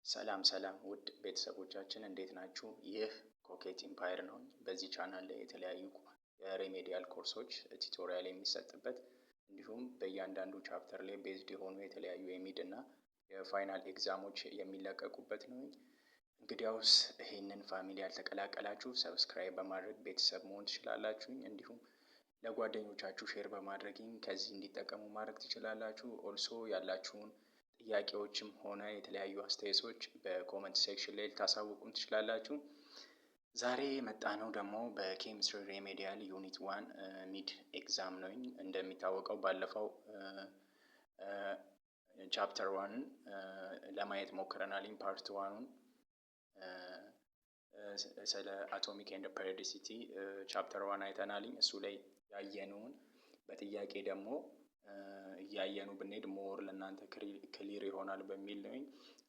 ሰላም ውድ ቤተሰቦቻችን እንዴት ናችሁ? ይህ ኮኬት ኢምፓየር ነው። በዚህ ቻናል ላይ የተለያዩ የሬሜዲያል ኮርሶች ቱቶሪያል የሚሰጥበት እንዲሁም በእያንዳንዱ ቻፕተር ላይ ቤዝድ የሆኑ የተለያዩ የሚድ እና የፋይናል ኤግዛሞች የሚለቀቁበት ነው። እንግዲያውስ ይህንን ፋሚሊ ያልተቀላቀላችሁ ሰብስክራይብ በማድረግ ቤተሰብ መሆን ትችላላችሁ። እንዲሁም ለጓደኞቻችሁ ሼር በማድረግም ከዚህ እንዲጠቀሙ ማድረግ ትችላላችሁ። ኦልሶ ያላችሁን ጥያቄዎችም ሆነ የተለያዩ አስተያየቶች በኮመንት ሴክሽን ላይ ልታሳውቁን ትችላላችሁ። ዛሬ የመጣነው ደግሞ በኬሚስትሪ ሬሜዲያል ዩኒት 1 ሚድ ኤግዛም ነው። እንደሚታወቀው ባለፈው ቻፕተር 1 ለማየት ሞክረናል። ፓርት 1 ስለ አቶሚክ ኤንድ ፔሪዮዲሲቲ ቻፕተር 1 አይተናል። እሱ ላይ ያየነውን በጥያቄ ደግሞ እያየኑ ብንሄድ ሞር ለእናንተ ክሊር ይሆናል በሚል ነው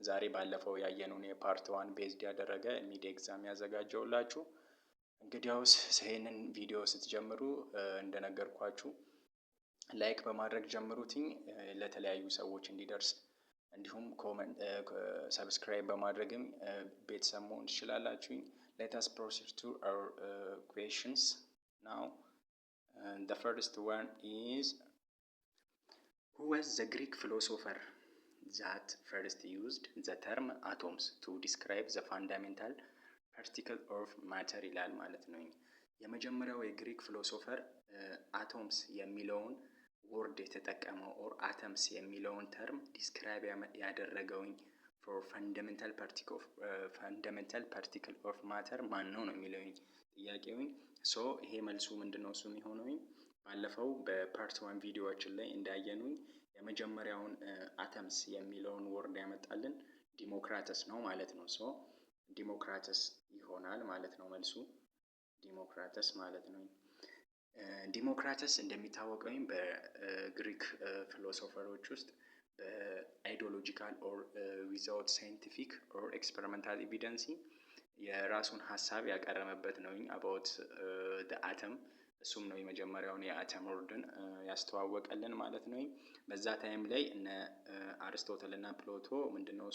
ዛሬ ባለፈው ያየነውን የፓርት 1 ቤዝድ ያደረገ ሚድ ኤግዛም ያዘጋጀውላችሁ። እንግዲያውስ ይሄንን ቪዲዮ ስትጀምሩ እንደነገርኳችሁ ላይክ በማድረግ ጀምሩትኝ ለተለያዩ ሰዎች እንዲደርስ፣ እንዲሁም ሰብስክራይብ በማድረግም ቤተሰብ መሆን ትችላላችሁ። let us proceed to our questions now. The first one is, who was the Greek philosopher that first used the term atoms to describe the fundamental particle of matter ይላል ማለት ነው። የመጀመሪያው የግሪክ ፊሎሶፈር አቶምስ የሚለውን ወርድ የተጠቀመው ኦር አተምስ የሚለውን ተርም ዲስክራይብ ያደረገውኝ ፎር ፈንዳሜንታል ፓርቲክል ኦፍ ማተር ማን ነው የሚለውኝ ጥያቄውኝ። ሶ ይሄ መልሱ ምንድነው እሱ የሚሆነው ባለፈው በፓርት 1 ቪዲዮዎችን ላይ እንዳየኑኝ የመጀመሪያውን አተምስ የሚለውን ወርድ ያመጣልን ዲሞክራተስ ነው ማለት ነው። ሶ ዲሞክራተስ ይሆናል ማለት ነው መልሱ፣ ዲሞክራተስ ማለት ነው። ዲሞክራተስ እንደሚታወቀው በግሪክ ፊሎሶፈሮች ውስጥ በአይዲዮሎጂካል ኦር ዊዛውት ሳይንቲፊክ ኦር ኤክስፐሪመንታል ኤቪደንስ የራሱን ሀሳብ ያቀረበበት ነው አባውት ዘ አተም። እሱም ነው የመጀመሪያውን የአተም ወርድን ያስተዋወቀልን ማለት ነው። በዛ ታይም ላይ እነ አርስቶትል እና ፕሎቶ ምንድነው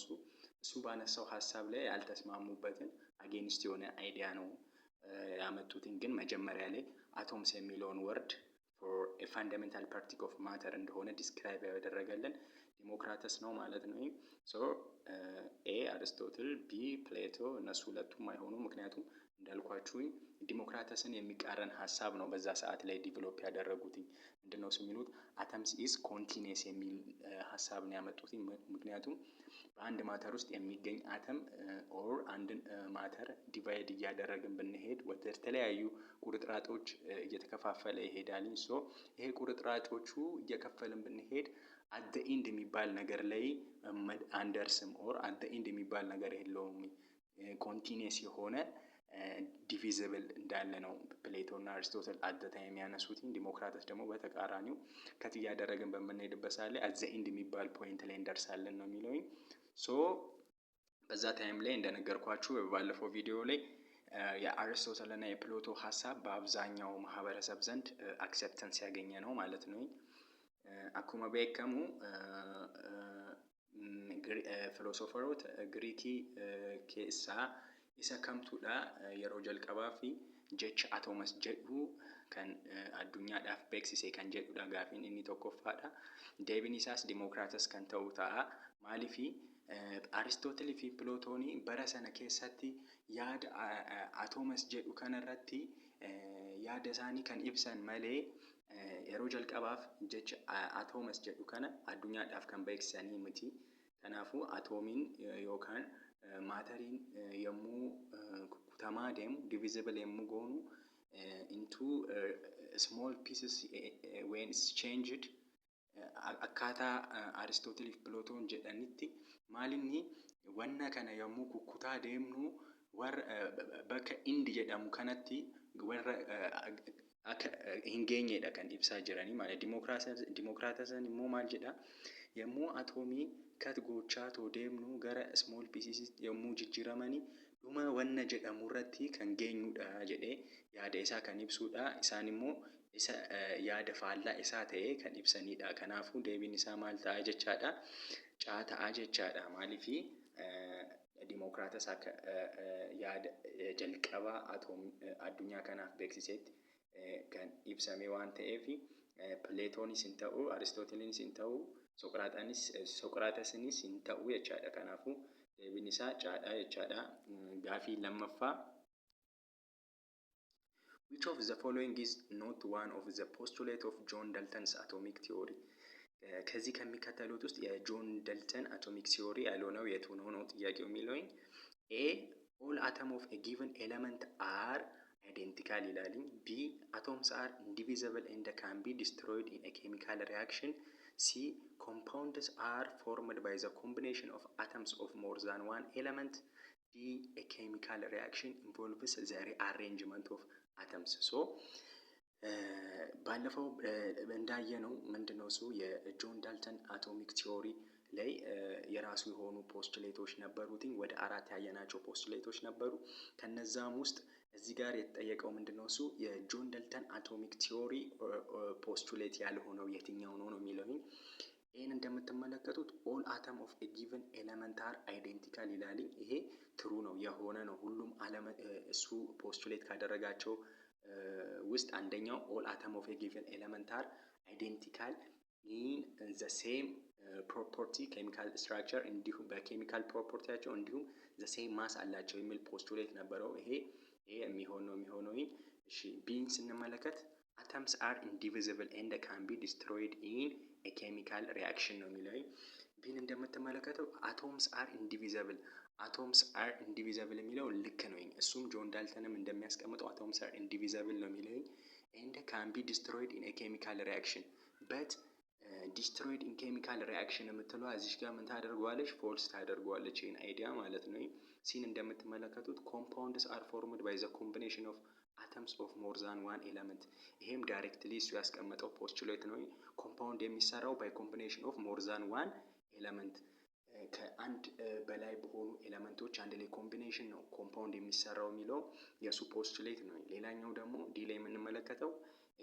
እሱ ባነሳው ሀሳብ ላይ ያልተስማሙበትን አጌንስት የሆነ አይዲያ ነው ያመጡትን። ግን መጀመሪያ ላይ አቶምስ የሚለውን ወርድ ፎር ኤ ፋንዳሜንታል ፓርቲክል ኦፍ ማተር እንደሆነ ዲስክራይብ ያደረገልን ዲሞክራተስ ነው ማለት ነው። ሶ ኤ አርስቶትል፣ ቢ ፕሌቶ፣ እነሱ ሁለቱም አይሆኑ። ምክንያቱም እንዳልኳችሁ ዲሞክራተስን የሚቃረን ሀሳብ ነው በዛ ሰዓት ላይ ዲቨሎፕ ያደረጉት። ምንድነው የሚሉት አተምስ ኢዝ ኮንቲኒየስ የሚል ሀሳብ ነው ያመጡት። ምክንያቱም በአንድ ማተር ውስጥ የሚገኝ አተም ኦር አንድን ማተር ዲቫይድ እያደረግን ብንሄድ ወደ ተለያዩ ቁርጥራጮች እየተከፋፈለ ይሄዳል። ሶ ይሄ ቁርጥራጮቹ እየከፈልን ብንሄድ አት ዘ ኢንድ የሚባል ነገር ላይ አንደርስም ኦር አት ዘ ኢንድ የሚባል ነገር የለውም። ኮንቲኒየስ የሆነ ዲቪዚብል እንዳለ ነው ፕሌቶ እና አርስቶትል አት ዘ ታይም ያነሱት። ዲሞክራተስ ደግሞ በተቃራኒው ከት እያደረግን በምንሄድበት ሰዓት ላይ አት ዘ ኢንድ የሚባል ፖይንት ላይ እንደርሳለን ነው የሚለው። ሶ በዛ ታይም ላይ እንደነገርኳችሁ ባለፈው ቪዲዮ ላይ የአርስቶትል እና የፕሎቶ ሀሳብ በአብዛኛው ማህበረሰብ ዘንድ አክሴፕተንስ ያገኘ ነው ማለት ነው። አኩማ ቤከሙ ፊሎሶፈሮት ግሪኪ ኬሳ isa kamtuudha yeroo jalqabaa fi jecha atomas jedhu kan addunyaadhaaf beeksise kan jedhudha gaafiin inni tokkoffaadha. Deebiin isaas Dimookiraatas kan ta'u ta'a. Maaliif Aristootilii fi Pilootoonii bara sana keessatti yaada atomas jedhu kanarratti yaada isaanii kan ibsan malee yeroo jalqabaaf jecha atomas jedhu kana addunyaadhaaf kan beeksisanii miti. Kanaafuu atoomiin yookaan ማተሪን የሙ ኩታማ ደም ዲቪዚብል የሙ ጎኑ into small pieces when it's changed አካታ አሪስቶትሊፍ ፕሎቶን jedhanitti maalinni wanna kana yommuu kukkutaa deemnu warra bakka indi jedhamu kanatti warra akka hin geenyedha kan ibsaa jiranii ማለት ዲሞክራተስን immoo maal jedha yommuu atomii kat gochaa too deemnu gara small pieces yommuu jijjiiramanii dhuma wanna jedhamu irratti kan geenyudha jedhee yaada isaa kan ibsudha. Isaan immoo isa yaada faallaa isaa ta'ee kan ibsanidha. Kanaafuu deebiin isaa maal ta'a jechaadha? Caa ta'a jechaadha. Maaliif Dimokiraatas akka yaada jalqabaa addunyaa kanaaf beeksisetti kan ibsame waan ta'eef Pileetoonis hin ta'u, Aristooteliinis hin ta'u, Soqiraatesinis hin ta'u jechaadha. Kanaafuu deebiin isaa caadhaa jechaadha. Gaafii lammaffaa. Which of the following is not one of the postulates of John Dalton's atomic theory? ከዚህ ከሚከተሉት ውስጥ የጆን ዳልተን አቶሚክ ቲዮሪ ያልሆነው የቱ ነው ነው ጥያቄው የሚለውኝ። ኤ all atom of a given element are identical ይላልኝ። ቢ atoms are indivisible and can be destroyed in a chemical reaction. C compounds are formed by the combination of atoms of more than one element. D a chemical reaction involves the rearrangement of atoms. So ባለፈው እንዳየነው ምንድነው እሱ የጆን ዳልተን አቶሚክ ቲዮሪ ላይ የራሱ የሆኑ ፖስቱሌቶች ነበሩት። ወደ 4 ያየናቸው ፖስቱሌቶች ነበሩ። ከነዛም ውስጥ እዚህ ጋር የተጠየቀው ምንድነው እሱ የጆን ዳልተን አቶሚክ ቲዮሪ ፖስቱሌት ያልሆነው የትኛው ነው ነው የሚለው። ይሄን እንደምትመለከቱት all atom of a given element are identical ይላል። ይሄ ትሩ ነው የሆነ ነው። ሁሉም እሱ ፖስቱሌት ካደረጋቸው ውስጥ አንደኛው all atom of a given element are identical in the same property chemical structure እንዲሁም በኬሚካል ፕሮፐርቲያቸው እንዲሁም the same mass አላቸው የሚል ፖስቱሌት ነበረው። ይሄ የሚሆነው እሺ ቢን ስንመለከት atoms are indivisible and can be destroyed in a chemical reaction ነው የሚለው። ቢን እንደምትመለከተው atoms are indivisible የሚለው ልክ ነው። እሱም ጆን ዳልተንም እንደሚያስቀምጠው atoms are indivisible ነው የሚለው and can be destroyed in a chemical reaction but destroyed in chemical reaction የምትለው እዚህ ጋር ምን ታደርገዋለች? ፎልስ ታደርገዋለች። ይሄን አይዲያ ማለት ነው። ሲን እንደምትመለከቱት compounds are formed by the combination of atoms of more than one element ይሄም ዳይሬክትሊ እሱ ያስቀመጠው ፖስቱሌት ነው። ኮምፓውንድ የሚሰራው by combination of more than one element ከአንድ በላይ በሆኑ ኤሌመንቶች አንድ ላይ ኮምቢኔሽን ነው ኮምፓውንድ የሚሰራው የሚለው የሱ ፖስቱሌት ነው። ሌላኛው ደግሞ ዲ ላይ የምንመለከተው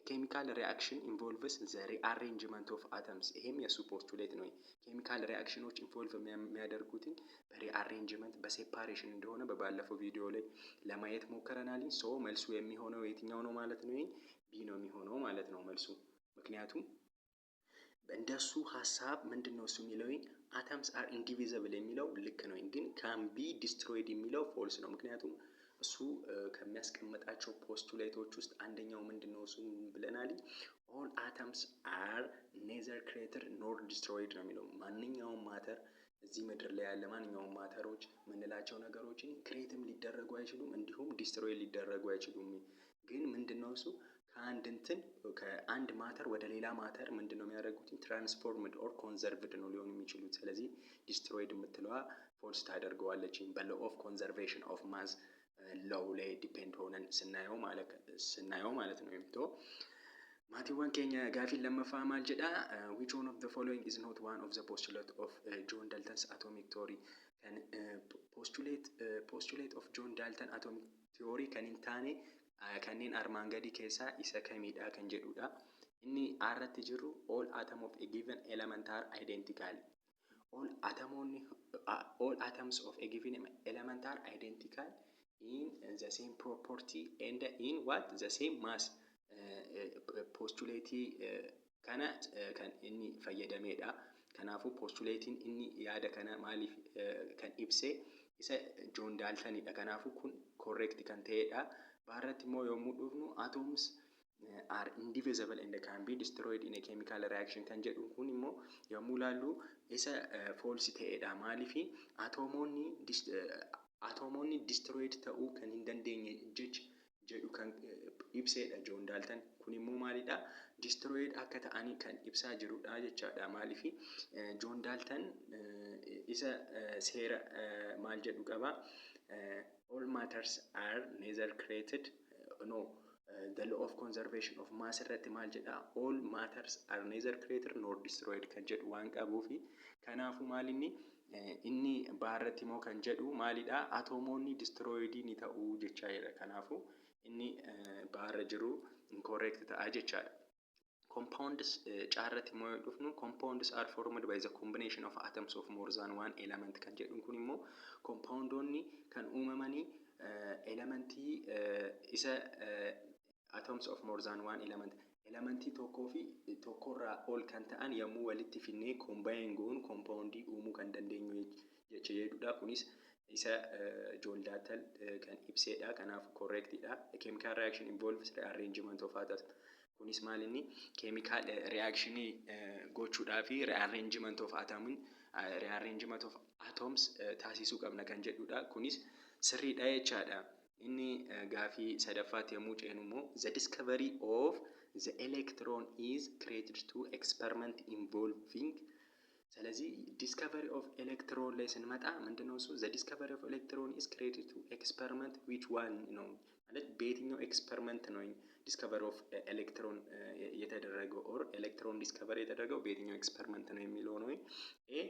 ኬሚካል ሪአክሽን ኢንቮልቭስ ዘ ሪአሬንጅመንት ኦፍ አተምስ ይሄም የሱ ፖስቱሌት ነው። ኬሚካል ሪአክሽኖች ኢንቮልቭ የሚያደርጉትን በሪአሬንጅመንት በሴፓሬሽን እንደሆነ በባለፈው ቪዲዮ ላይ ለማየት ሞክረናል። ሶ መልሱ የሚሆነው የትኛው ነው ማለት ነው? ቢ ነው የሚሆነው ማለት ነው መልሱ። ምክንያቱም እንደሱ ሀሳብ ምንድነው እሱ የሚለው atoms are indivisible የሚለው ልክ ነው፣ ግን can be destroyed የሚለው ፎልስ ነው። ምክንያቱም እሱ ከሚያስቀምጣቸው ፖስቱሌቶች ውስጥ አንደኛው ምንድነው እሱ ብለናል all atoms are neither created nor destroyed ነው የሚለው። ማንኛውም ማተር እዚህ ምድር ላይ ያለ ማንኛውም ማተሮች የምንላቸው ነገሮችን ክሬትም ሊደረጉ አይችሉም፣ እንዲሁም ዲስትሮይ ሊደረጉ አይችሉም። ግን ምንድነው እሱ ከአንድ ማተር ወደ ሌላ ማተር ምንድነው የሚያደርጉት? ትራንስፎርምድ ኦር ኮንዘርቭድ ነው ሊሆኑ የሚችሉት። ስለዚህ ዲስትሮይድ የምትለዋ ፎልስ ታደርገዋለች። በሎው ኦፍ ኮንዘርቬሽን ኦፍ ማስ ሎው ላይ ዲፔንድ ሆነን ስናየው ማለት ነው። ይምቶ ማቲዋን ኬኛ ጋፊን ለመፋማ ጀዳ which one of the following is not one of the postulate of John Dalton's atomic theory? postulate of John Dalton atomic theory kanintaane kanneen armaan gadii keessaa isa kamidha kan jedhudha. Inni irratti jiru all atom of a given element are identical. All atoms of a given element are identical in the same property and in what? The same mass. postulate kana kan inni fayyadamedha. Kanaafuu postuleetiin inni yaada kana maaliif kan ibse isa John Daltonidha. Kanaafuu kun correct kan ta'edha. Baarratti immoo yommuu dhufnu atoms are indivisible and can be destroyed in a chemical reaction kan jedhu kun immoo yommuu laallu isa false ta'edha. Maaliif atomoonni destroyed ta'uu kan hin dandeenye jedhu kan ibsedha John Dalton. Kun immoo maalidha? Destroyed akka ta'anii kan ibsaa jirudha jechaadha. Maaliif John Dalton isa seera maal jedhu qaba? All matters are neither created the law of conservation of mass irratti maal jedha? All matters are neither created nor destroyed kan jedhu waan qabuufi kanaafu maalinni inni baarratti immoo kan jedhu maalidha? Atomoonni destroyed ni ta'uu jechaadha. Kanaafu inni baarra jiru incorrect ta'a jechaadha. compounds caarratti immoo yoo dhufnu compounds are formed by the combination of atoms of more than one element kan jedhuun kun immoo compoundonni kan uumamanii elementii isa atoms of more than one element elementii tokkoo fi tokkorraa ol kan ta'an yommuu walitti finnee combine goon compoundii uumuu kan dandeenyu jechuudha. Kunis isa John Dalton kan ibsedha. Kanaaf correctidha. Chemical reaction involves rearrangement of atoms. Kunis maal inni chemical reaction gochuudhaa fi rearrangement of atoms taasisuu qabna kan jedhudha. Kunis sirriidha jechaadha. Inni gaafii sadaffaatti yommuu ceenu immoo the discovery of the electron is created through experiment involving ስለዚህ discovery of electron ላይ ስንመጣ ምንድነው እሱ the discovery of electron is created through experiment which one ነው ማለት በየትኛው ኤክስፐሪመንት ነው discovery of electron የተደረገው or electron discovery የተደረገው በየትኛው ኤክስፐሪመንት ነው የሚለው ነው። A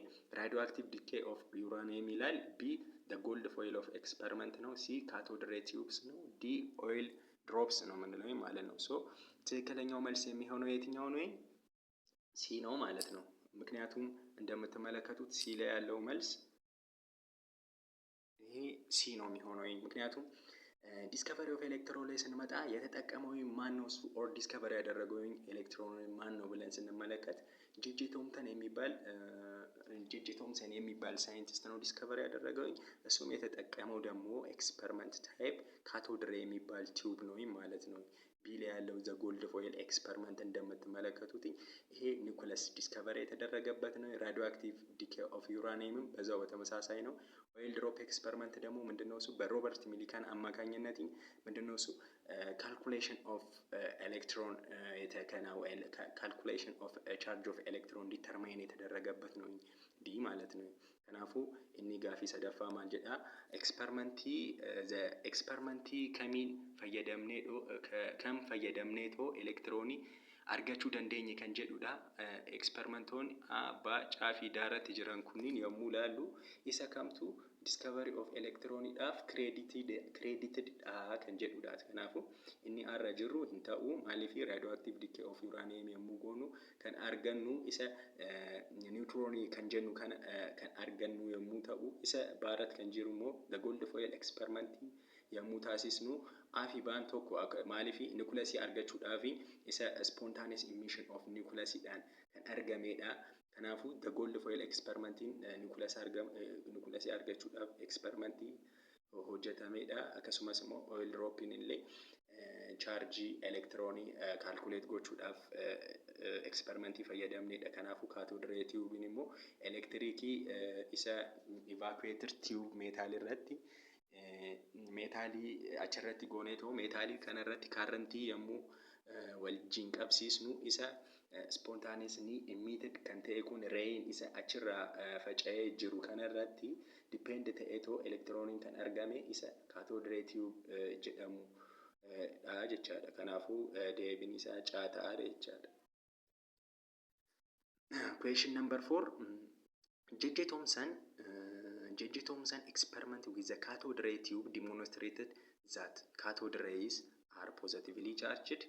radioactive decay of uranium ይላል። B the gold foil of experiment ነው። C cathode ray tubes ነው። D oil drops ነው የምንለው ማለት ነው። ሶ ትክክለኛው መልስ የሚሆነው የትኛው ነው? ሲ ነው ማለት ነው። ምክንያቱም እንደምትመለከቱት ሲ ላይ ያለው መልስ ይሄ ሲ ነው የሚሆነው። ምክንያቱም ዲስከቨሪ ኦፍ ኤሌክትሮን ላይ ስንመጣ የተጠቀመው ማን ነው? እሱ ኦር ዲስከቨሪ ያደረገው ኤሌክትሮን ማን ነው ብለን ስንመለከት ጄጄ ቶምሰን የሚባል ሳይንቲስት ነው ዲስከቨሪ ያደረገው። እሱም የተጠቀመው ደግሞ ኤክስፐሪመንት ታይፕ ካቶድ ሬይ የሚባል ቲዩብ ነው ማለት ነው። ቢ ላይ ያለው ዘ ጎልድ ፎይል ኤክስፐሪመንት እንደምትመለከቱት ይሄ ኒውክለስ ዲስከቨሪ የተደረገበት ነው። ራዲዮ አክቲቭ ዲኬ ኦፍ ዩራኒየምም በዛው በተመሳሳይ ነው። ኦይል ድሮፕ ኤክስፐሪመንት ደግሞ ምንድነው እሱ በሮበርት ሚሊካን አማካኝነት ምንድነው እሱ ካልኩሌሽን ኦፍ ኤሌክትሮን የተከናወነ ካልኩሌሽን ኦፍ ቻርጅ ኦፍ ኤሌክትሮን ዲተርማይን የተደረገበት ነው ዲ ማለት ነው። ከናፉ እኒ ጋፊ ሰደፋ ማንጀዳ ኤክስፐሪመንቲ ከሚን ፈየደምኔቶ ኤሌክትሮኒ argachuu dandeenye kan jedhudha. Experimentoonni abbaa caafii daaratti jiran kunniin yommuu ilaallu isa kamtu discovery of electroniidhaaf credited kan jedhudha. Kanaafuu inni arra jirru hin ta'u maaliif radioactive decay of uranium yommuu goonu kan argannu isa neutronii kan jennu kan argannu yommuu ta'u isa baarat kan jiru immoo the gold foil experiment yommuu taasisnu afi baan tokko maaliif nucleus argachuudhaaf isa spontaneous emission of nucleus dhaan kan argamedha. Kanaafuu the gold foil experiment nucleus argachuudhaaf experiment hojjetamedha. Akkasumas immoo oil dropping illee chargii electronii calculate gochuudhaaf experiment fayyadamnedha. Kanaafuu cathode ray tube immoo electricii isa evacuator tube metal irratti meetaalii achirratti gooneetoo meetaalii kanarratti kaarrantii yommuu wajjin qabsiisnu isa spontaneously emitted kan ta'e kun rayin isa achirraa faca'ee jiru kanarratti depend ta'eetoo elektirooniin kan argame isa cathode ray tube jedhamu dha jechaadha. Kanaafuu deebiin isaa caa ta'aadha jechaadha. Question number 4 J.J. Thomson experiment with the cathode ray tube demonstrated that cathode rays are positively charged.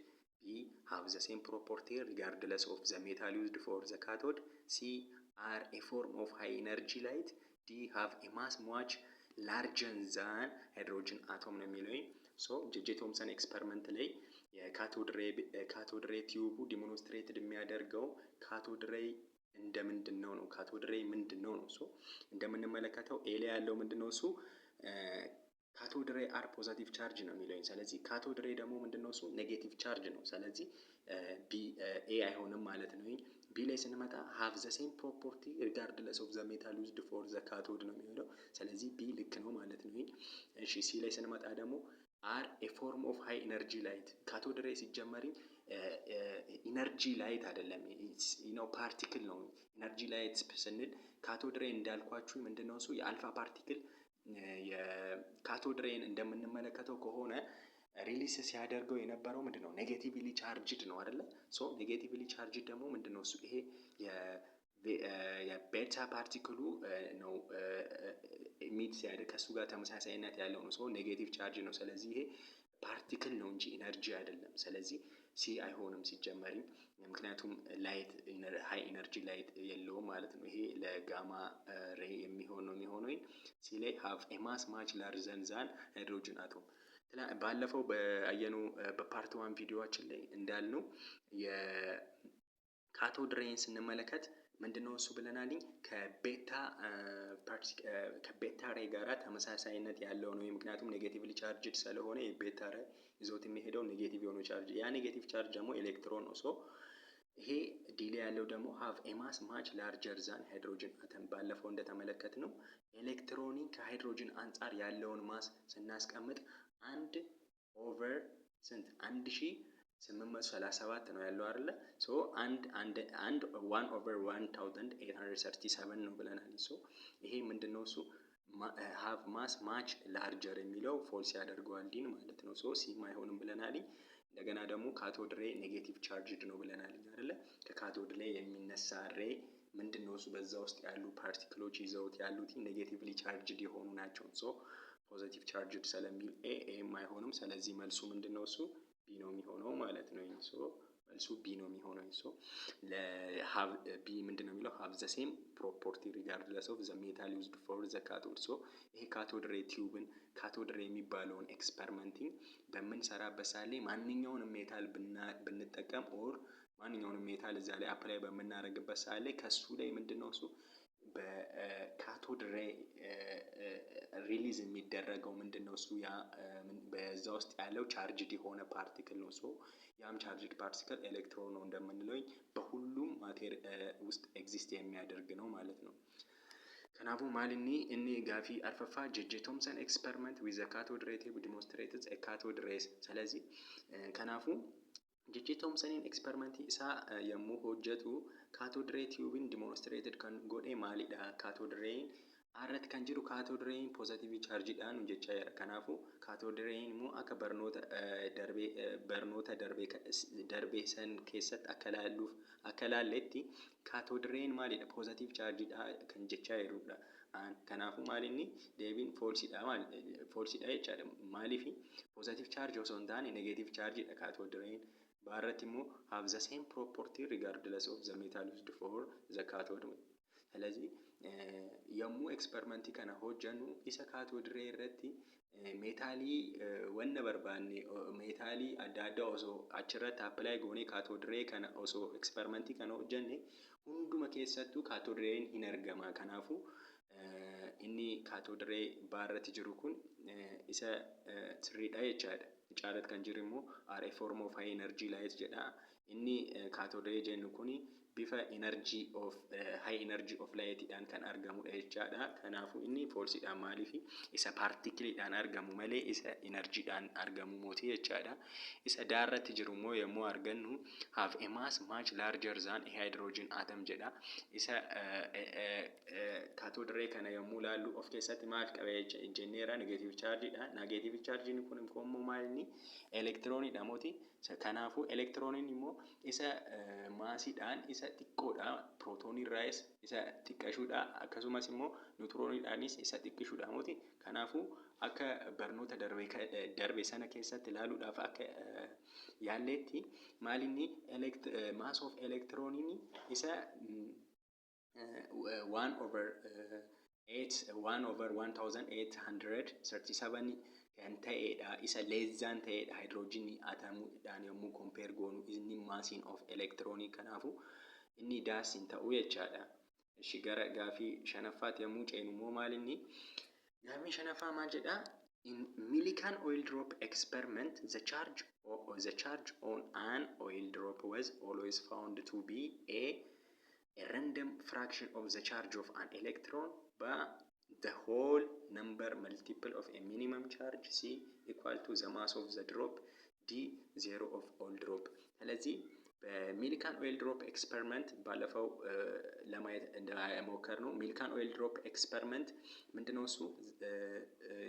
B. Have the same property regardless of the metal used for the cathode. C. Are a form of high energy light. D. Have a mass much larger than hydrogen atom ነው የሚለው። ሶ ጄጄ ቶምሰን ኤክስፐሪመንት ላይ የካቶድ ሬይ ቲዩቡ ዲሞንስትሬትድ የሚያደርገው ካቶድ ሬይ እንደምንድነው ነው? ካቶድ ሬይ ምንድነው ነው? ሶ እንደምንመለከተው ኤ ላይ ያለው ምንድነው እሱ ካቶድ ሬይ አር ፖዚቲቭ ቻርጅ ነው የሚለው። ስለዚህ ካቶድ ሬይ ደግሞ ምንድነው እሱ ኔጌቲቭ ቻርጅ ነው። ስለዚህ ቢ ኤ አይሆንም ማለት ነው። ቢ ላይ ስንመጣ have the same property regardless of the metal used for the cathode ነው የሚለው። ስለዚህ ቢ ልክ ነው ማለት ነው። እሺ ሲ ላይ ስንመጣ ደግሞ are a form of high energy light ካቶድ ሬይ ሲጀመር ኢነርጂ ላይት አይደለም ነው ፓርቲክል ነው። ኢነርጂ ላይት ስንል ካቶድ ሬይ እንዳልኳችሁ ምንድነው እሱ የአልፋ ፓርቲክል የካቶድ ሬይን እንደምንመለከተው ከሆነ ሪሊስ ሲያደርገው የነበረው ምንድነው ኔጌቲቭሊ ቻርጅድ ነው አይደለ? ሶ ኔጌቲቭሊ ቻርጅድ ደግሞ ምንድነው እሱ ይሄ የቤታ ፓርቲክሉ ነው ኢሚት ሲያደርግ ከሱ ጋር ተመሳሳይነት ያለው ነው። ሶ ኔጌቲቭ ቻርጅ ነው። ስለዚህ ይሄ ፓርቲክል ነው እንጂ ኢነርጂ አይደለም። ስለዚህ ሲ አይሆንም ሲጀመሪ፣ ምክንያቱም ላይት ሃይ ኢነርጂ ላይት የለውም ማለት ነው። ይሄ ለጋማ ሬይ የሚሆን ነው የሚሆነው። ሲ ላይ ሃቭ ኤ ማስ ማች ላርጀር ዛን ሃይድሮጅን አቶም። ባለፈው በአየኑ በፓርት 1 ቪዲዮአችን ላይ እንዳልነው የካቶድ ሬይን ስንመለከት ምንድነው እሱ ብለናል? ከቤታ ሬይ ጋራ ተመሳሳይነት ያለው ነው። ምክንያቱም ኔጌቲቭሊ ቻርጅድ ስለሆነ የቤታ ሬይ ይዞት የሚሄደው ኔጌቲቭ የሆነ ቻርጅ፣ ያ ኔጌቲቭ ቻርጅ ደግሞ ኤሌክትሮን ነው። ሶ ይሄ ዲሌ ያለው ደግሞ ሃቭ ኤ ማስ ማች ላርጀር ዛን ሃይድሮጅን አተም። ባለፈው እንደተመለከት ነው ኤሌክትሮኒን ከሃይድሮጅን አንጻር ያለውን ማስ ስናስቀምጥ 1/837 ነው ያለው አይደለ? ሶ 1/1837 ነው ብለናል። ሶ ይሄ ምንድነው እሱ ሃቭ ማስ ማች ላርጀር የሚለው ፎልስ ያደርገዋል ዲን ማለት ነው። ሶ ሲም አይሆንም ብለናል። እንደገና ደግሞ ካቶድ ሬይ ኔጌቲቭ ቻርጅድ ነው ብለናል አይደለ? ከካቶድ ላይ የሚነሳ ሬይ ምንድነው እሱ በዛ ውስጥ ያሉ ፓርቲክሎች ይዘውት ያሉት ኔጌቲቭሊ ቻርጅድ የሆኑ ናቸው። ሶ ፖዚቲቭ ቻርጅድ ስለሚል ኤም አይሆንም። ስለዚህ መልሱ ምንድነው እሱ ቢ ነው የሚሆነው ማለት ነው። ሶ መልሱ ቢ ነው የሚሆነው። ሶ ለሃቭ ቢ ምንድነው የሚለው ሃቭ ዘ ሴም ፕሮፐርቲ ሪጋርድለስ ኦፍ ዘ ሜታል ዩዝድ ፎር ዘ ካቶድ። ሶ ይሄ ካቶድ ሬይ ቲዩብን ካቶድ ሬይ የሚባለውን ኤክስፐሪመንቲንግ በምንሰራበት ሰዓት ላይ ማንኛውንም ሜታል ብንጠቀም ኦር ማንኛውንም ሜታል እዛ ላይ አፕላይ በምናደርግበት ሰዓት ላይ ከሱ ላይ ምንድነው እሱ በካቶድ ሬይ ሪሊዝ የሚደረገው ምንድነው እሱ ያ በዛ ውስጥ ያለው ቻርጅድ የሆነ ፓርቲክል ነው። ሶ ያም ቻርጅድ ፓርቲክል ኤሌክትሮን ነው እንደምንለው በሁሉም ማቴር ውስጥ ኤግዚስት የሚያደርግ ነው ማለት ነው። ከናፉ ማልኒ እኔ ጋፊ አርፈፋ ጄጄ ቶምሰን ኤክስፐሪመንት ዊዝ ዘ ካቶድ ሬይ ቲዩብ ዲሞንስትሬትድ ኤ ካቶድ ሬይስ። ስለዚህ ከናፉ ጄጄ ቶምሰንን ኤክስፐሪመንት ኢሳ የሙ ሆጀቱ ካቶድ ሬይ ቲዩብን ዲሞንስትሬትድ ከን ጎዴ ማሊዳ ካቶድ ሬይን አረት kan jiru kaatood reeyin poozitiivii chaarjiidhaan hojjechaa jira. Kanaafuu kaatood reeyin immoo akka barnoota darbee san keessatti akka laalletti kaatood reeyin maalidha? Poozitiiv chaarjiidha kan jechaa jirudha. Kanaafuu maalinni deebiin foolsidha jechaadha. Maaliif poozitiiv chaarji osoo hin taane negeetiiv chaarjiidha kaatood reeyin. Baarratti immoo have the same property regardless of the metal used for the cathode. ስለዚህ yommuu ኤክስፐሪመንtii kana hojjannu isa kaatood reey irratti meetaalii wanna barbaanne meetaalii adda addaa osoo achirratti apply goonee kaatood reey kana osoo ኤክስፐሪመንtii kana hojjanne hunduma keessattuu kaatood reeyin hin argama. Kanaafuu inni kaatood reey baarratti jiru kun isa sirriidha jechaadha. Caalatti kan jiru immoo are a form of high energy light jedha. Inni kaatood reey jennu kuni bifa energy of high energy of light dhaan kan argamudha jechaadha. Kanaafuu inni foolsidha. Maaliif isa partikiliidhaan argamu malee isa energy dhaan argamu moti jechaadha. Isa daarratti jiru immoo yommuu argannu have a mass much larger than a hydrogen atom jedha. Isa kaatood reey kana yommuu laallu of keessatti maal qaba jenneera? Negative charge dha. Negative charge ni kun immoo maalini? Elektiroonidha moti. Kanaafuu elektirooniin immoo isa maasiidhaan isa xiqqoodha. Prootoonii irraas isa xiqqashuudha. Akkasumas immoo niwutrooniidhaanis isa xiqqishuudha moti. Kanaafuu akka barnoota darbe sana keessatti ilaaluudhaaf akka yaalleetti maalinni mass of electroniin isa 1/1837 kan ta'edha. Isa leezaan ta'edha haayidroojinii atamuudhaan yommuu kompeer goonu inni maasiin of elektiroonii. Kanaafuu inni daasiin ta'uu jechaadha. Ishi gara gaafii shanaffaatti yommuu ceenu immoo maalinni gaafii shanaffaa maal jedha? In Millikan oil drop experiment, the charge on an oil drop was always found to be a random fraction of the charge of an electron by the whole number multiple of a minimum charge C equal to the mass of the drop D zero of oil drop. ስለዚህ በሚሊካን ኦይል ድሮፕ ኤክስፐሪመንት ባለፈው ለማየት እንደሞከር ነው። ሚሊካን ኦይል ድሮፕ ኤክስፐሪመንት ምንድነው እሱ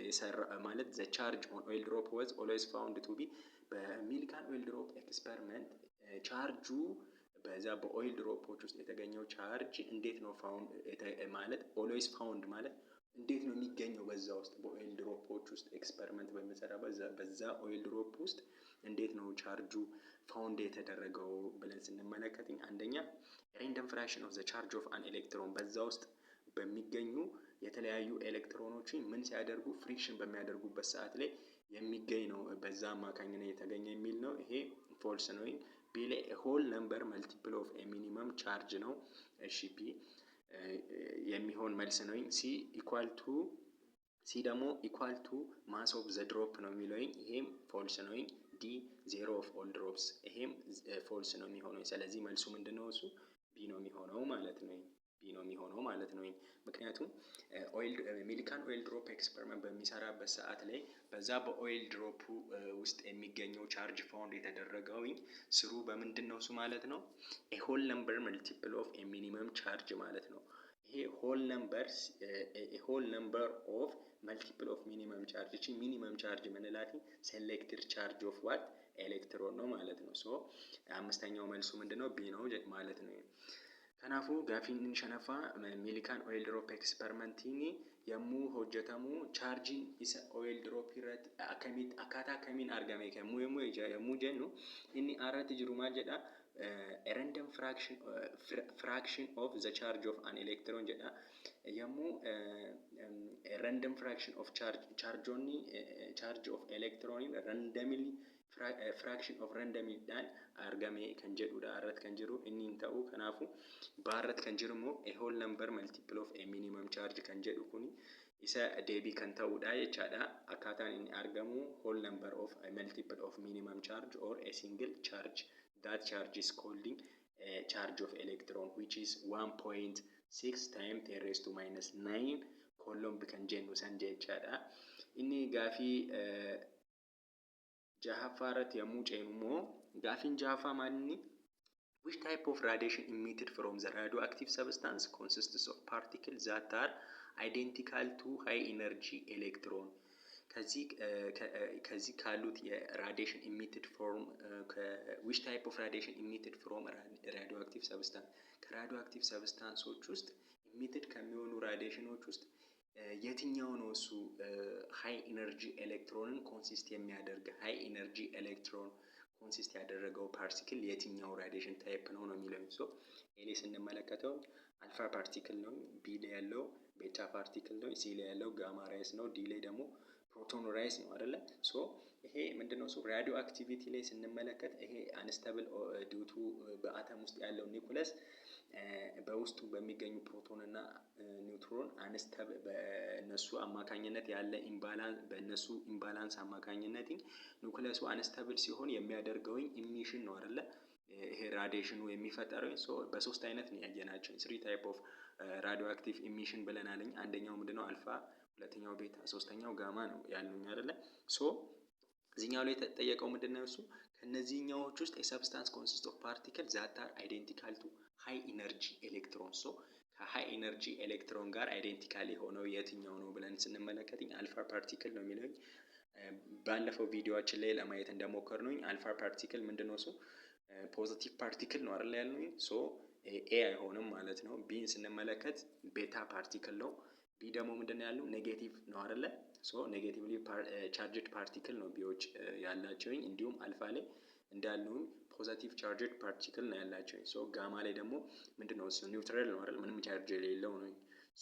የሰራ ማለት ዘ ቻርጅ ኦን ኦይል ድሮፕ ዋዝ ኦልዌይስ ፋውንድ ቱ ቢ። በሚሊካን ኦይል ድሮፕ ኤክስፐሪመንት ቻርጁ በዛ በኦይል ድሮፖች ውስጥ የተገኘው ቻርጅ እንዴት ነው ፋውንድ ማለት ኦልዌይስ ፋውንድ ማለት እንዴት ነው የሚገኘው በዛ ውስጥ በኦይል ድሮፖች ውስጥ ኤክስፐሪመንት በምንሰራበት በዛ ኦይል ድሮፕ ውስጥ እንዴት ነው ቻርጁ ፋውንድ የተደረገው ብለን ስንመለከት አንደኛ ሬንደም ፍራክሽን ኦፍ ዘ ቻርጅ ኦፍ አን ኤሌክትሮን በዛ ውስጥ በሚገኙ የተለያዩ ኤሌክትሮኖችን ምን ሲያደርጉ ፍሪክሽን በሚያደርጉበት ሰዓት ላይ የሚገኝ ነው። በዛ አማካኝነት የተገኘ የሚል ነው። ይሄ ፎልስ ነው። ቢ ላይ ሆል ነምበር መልቲፕል ኦፍ ሚኒመም ቻርጅ ነው። እሺ ቢ የሚሆን መልስ ነው። ሲ ደግሞ ኢኳል ቱ ማስ ኦፍ ዘ ድሮፕ ነው የሚለው ይሄም ፎልስ ነው። ዲ ዜሮ ኦፍ ኦል ድሮፕስ ይሄም ፎልስ ነው የሚሆነው። ስለዚህ መልሱ ምንድነው? እሱ ቢ ነው የሚሆነው ማለት ነው። ቢ ነው የሚሆነው ማለት ነው። ምክንያቱም ሚሊካን ኦይል ድሮፕ ኤክስፐሪመንት በሚሰራበት ሰዓት ላይ በዛ በኦይል ድሮፑ ውስጥ የሚገኘው ቻርጅ ፋውንድ የተደረገው ስሩ በምንድን ነው እሱ ማለት ነው? ኤ ሆል ነምበር መልቲፕል ኦፍ ኤ ሚኒመም ቻርጅ ማለት ነው። ይሄ ሆል ነምበር ኦፍ መልቲፕል ኦፍ ሚኒመም ቻርጅ እቺ ሚኒመም ቻርጅ ምንላት ሴሌክትድ ቻርጅ ኦፍ ዋት ኤሌክትሮን ነው ማለት ነው። ሶ አምስተኛው መልሱ ምንድነው? ቢ ነው ማለት ነው። ከናፉ ጋፊን ሸነፋ ሚሊካን ኦይል ድሮፕ ኤክስፐሪመንቲኒ የሙ ሆጀተሙ ቻርጂን ኢሰ ኦይል ድሮፕ ይረት አከሚት አካታ ከሚን አርጋሜ የሙ ጀኑ ኢኒ አራት ጅሩ ማል ጀዳ random fraction of the charge of an electron jedha yommuu random fraction of charge of electron randomly fraction of randomly dhaan argame kan jedhudha irratti kan jiru inni hin ta'u. Kanaafu baarratti kan jiru immoo a whole number multiple of a minimum charge kan jedhu kun isa deebii kan ta'udha jechaadha. Akkaataan inni argamu whole number of a multiple of minimum charge or a single charge. That charge is called charge of electron which is 1.6 times 10 raised to minus 9 coulomb kan jennu san jechaadha. Inni gaafii jahaffaarratti yommuu ceenu immoo gaafiin jahaffaa maalinni which type of radiation emitted from the radioactive substance consists of particles that are identical to high energy electron ከዚህ ካሉት የራዲዬሽን ኢሚትድ ፍሮም which type of radiation emitted from radioactive substance ከራዲዮ አክቲቭ ሰብስታንሶች ውስጥ ኢሚትድ ከሚሆኑ ራዲዬሽኖች ውስጥ የትኛው ነው እሱ ሃይ ኢነርጂ ኤሌክትሮንን ኮንሲስት የሚያደርግ ሃይ ኢነርጂ ኤሌክትሮን ኮንሲስት ያደረገው ፓርቲክል የትኛው ራዲዬሽን ታይፕ ነው ነው የሚለው። ሶ ኤ ላይ ስንመለከተው አልፋ ፓርቲክል ነው፣ ቢ ላይ ያለው ቤታ ፓርቲክል ነው፣ ሲ ላይ ያለው ጋማ ራይስ ነው፣ ዲ ላይ ደግሞ ፕሮቶን ራይስ ነው አይደለ? ሶ ይሄ ምንድነው? ሶ ራዲዮ አክቲቪቲ ላይ ስንመለከት ይሄ አንስታብል ዲዩቱ በአተም ውስጥ ያለው ኒውክለስ በውስጡ በሚገኙ ፕሮቶን እና ኒውትሮን አንስታብል በእነሱ አማካኝነት ያለ ኢምባላንስ በእነሱ ኢምባላንስ አማካኝነት ኒውክለሱ አንስታብል ሲሆን የሚያደርገው ኢሚሽን ነው አይደለ? ይሄ ራዲዬሽኑ የሚፈጠረው ሶ በሶስት አይነት ነው ያየናቸው። 3 ታይፕ ኦፍ ራዲዮ አክቲቭ ኢሚሽን ብለናል። አንደኛው ምንድነው? አልፋ፣ ሁለተኛው ቤታ፣ ሶስተኛው ጋማ ነው ያሉኝ አይደለ? ሶ እዚህኛው ላይ ተጠየቀው ምንድነው እሱ ከነዚህኛዎች ውስጥ a substance consists of particles that are identical to high energy electrons። ሶ ከሃይ ኤነርጂ ኤሌክትሮን ጋር አይዴንቲካል የሆነው የትኛው ነው ብለን ስንመለከት አልፋ ፓርቲክል ነው የሚለው። ባለፈው ቪዲዮአችን ላይ ለማየት እንደሞከርነው አልፋ ፓርቲክል ምንድነው እሱ ፖዚቲቭ ፓርቲክል ነው አይደል ያልነው። ሶ ኤ አይሆንም ማለት ነው። ቢን ስንመለከት ቤታ ፓርቲክል ነው። ቢ ደግሞ ምንድነው ያለው ኔጌቲቭ ነው አይደለ? ሶ ኔጌቲቭሊ ቻርጅድ ፓርቲክል ነው ቢዎች ያላቸው። እንዲሁም አልፋ ላይ እንዳልነው ፖዚቲቭ ቻርጅድ ፓርቲክል ነው ያላቸው። ሶ ጋማ ላይ ደግሞ ምንድነው እሱ ኒውትራል ነው አይደል? ምንም ቻርጅ የሌለው ነው።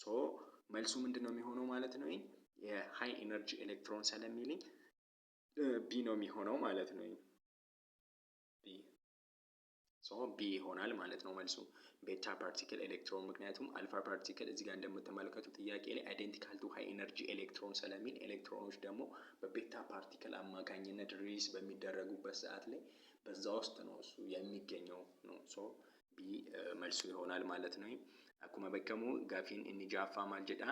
ሶ መልሱ ምንድነው የሚሆነው ማለት ነው? የሃይ ኤነርጂ ኤሌክትሮን ስለሚል ቢ ነው የሚሆነው ማለት ነው። ቢ ሶ ቢ ይሆናል ማለት ነው መልሱ ቤታ ፓርቲክል ኤሌክትሮን። ምክንያቱም አልፋ ፓርቲክል እዚህ ጋር እንደምትመለከቱ ጥያቄ ላይ አይዴንቲካል ቱ ሃይ ኤነርጂ ኤሌክትሮን ስለሚል ኤሌክትሮኖች ደግሞ በቤታ ፓርቲክል አማካኝነት ሪሊዝ በሚደረጉበት ሰዓት ላይ በዛ ውስጥ ነው እሱ የሚገኘው ነው። ሶ ቢ መልሱ ይሆናል ማለት ነው። አኩማ በከሙ ጋፊን ኢኒ ጃፋ ማልጀዳ